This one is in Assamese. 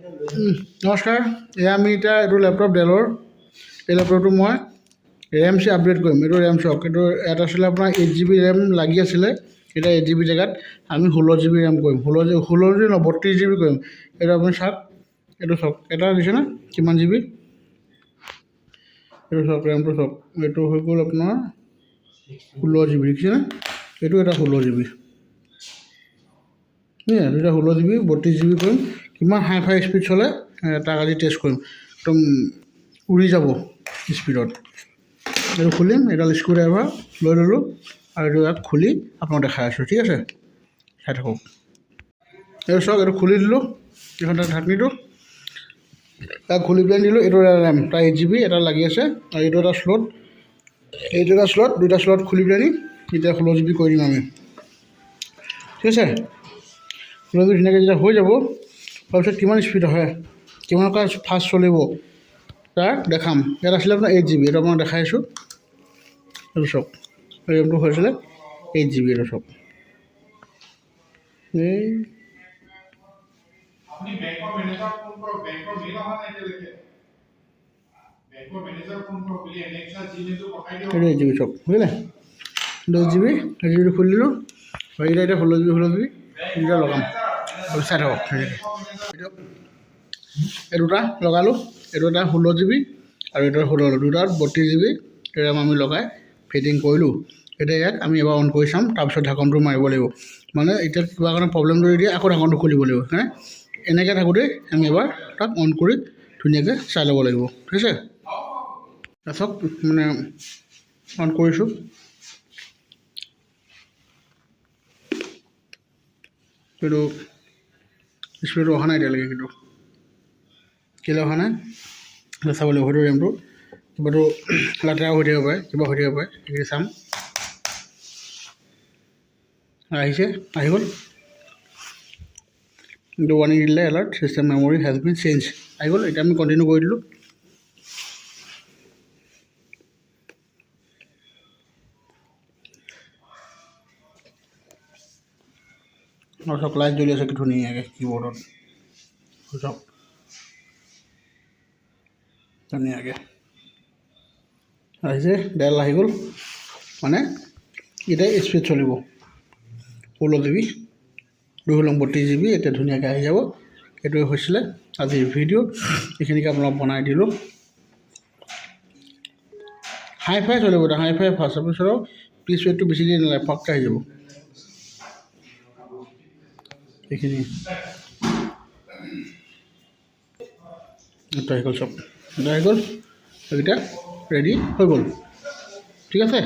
নমস্কাৰ, এয়া আমি এতিয়া এইটো লেপটপ ডেলৰ এই লেপটপটো মই ৰেম চি আপডেট কৰিম। এইটো ৰেম চক, এইটো ইয়াত আছিলে আপোনাৰ 8 GB ৰেম লাগি আছিলে, এতিয়া 8 GB জেগাত আমি 16 GB ৰেম কৰিম। 16 GB নহয়, 32 GB কৰিম। এইটো আপুনি চাওক, এইটো চাওক, এটা দিছে না কিমান GB, এইটো চাওক, ৰেমটো চাওক, এইটো হৈ গ'ল আপোনাৰ 16 GB, দেখিছেনে? এইটো এটা 16 GB, দুটা 16 GB 32 GB কৰিম। কিমান হাই ফাই স্পীড চলে তাক আজি টেষ্ট কৰিম, একদম উৰি যাব স্পীডত। এইটো খুলিম, এডাল স্ক্ৰু ড্ৰাইভাৰ লৈ ল'লোঁ আৰু এইটো ইয়াত খুলি আপোনাক দেখাই আছোঁ, ঠিক আছে? চাই থাকক। এইটো চাওক, এইটো খুলি দিলোঁ, এইখন তাৰ ঢাকনিটো তাক খুলি পেলাই দিলোঁ। এইটো ৰেম, তাৰ 8 GB এটা লাগি আছে আৰু এইটো এটা শ্লট, দুটা শ্লট খুলি পেলাই দিম। এতিয়া 16 GB কৰি দিম আমি, ঠিক আছে? 16 GB ধুনীয়াকৈ যেতিয়া হৈ যাব, তাৰপিছত কিমান স্পীড হয়, কিমানকৈ ফাষ্ট চলিব তাক দেখাম। ইয়াত আছিলে আপোনাৰ 8 GB, এইটো আপোনাক দেখাইছোঁ। এইটো চাওক, ৰেমটো হৈছিলে 8 GB, এইটো চাওক। এইটো 8 GB চাওক, বুজিলে? 8 GB খুলি দিলোঁ আৰু এতিয়া 16 GB এতিয়া লগাম, চাই থাকক। এই দুটা লগালোঁ, এইটো এটা 16 GB আৰু এইটো 16, দুটাত 32 GB ৰেম আমি লগাই ফিটিং কৰিলোঁ। এতিয়া ইয়াক আমি এবাৰ অন কৰি চাম, তাৰপিছত ঢাকনটো মাৰিব লাগিব। মানে এতিয়া কিবা কাৰণে প্ৰব্লেম কৰি দিয়ে, আকৌ ঢাকনটো খুলিব লাগিব, হয়নে? এনেকৈ থাকোঁতেই আমি এবাৰ তাক অন কৰি ধুনীয়াকৈ চাই ল'ব লাগিব, ঠিক আছে? তাৰপিছত মানে অন কৰিছোঁ, এইটো স্পীডটো অহা নাই এতিয়ালৈকে, কিন্তু কেলৈ অহা নাই চাব লাগিব। হয়তো ৰেমটো কিবাটো লেতেৰা হৈ থাকিব পাৰে, কিবা হৈ থাকিব পাৰে, সেইখিনি চাম। আহিছে, আহি গ'ল। কিন্তু ৱাৰ্ণিং দিলে, alert system memory has been change, আহি গ'ল। এতিয়া আমি কণ্টিনিউ কৰি দিলোঁ। আৰু চাওক, লাইট জ্বলি আছে কি ধুনীয়াকৈ কীবৰ্ডত, চাওক ধুনীয়াকৈ আহিছে। ডেল আহি গ'ল, মানে এতিয়া স্পীড চলিব। 16 GB 32 GB এতিয়া ধুনীয়াকৈ আহি যাব। এইটোৱে হৈছিলে আজিৰ ভিডিঅ', এইখিনিকে আপোনাক বনাই দিলোঁ। হাই ফাই চলিব, এতিয়া হাই ফাই ফাষ্ট তাৰপিছত পিচ ৱেটটো বেছি দেৰি নালাগে, ফাককৈ আহি যাব। এইখিনি এইটো আহি গ'ল, চব এইটো আহি গ'ল, এইকেইটা ৰেডি হৈ গ'ল, ঠিক আছে?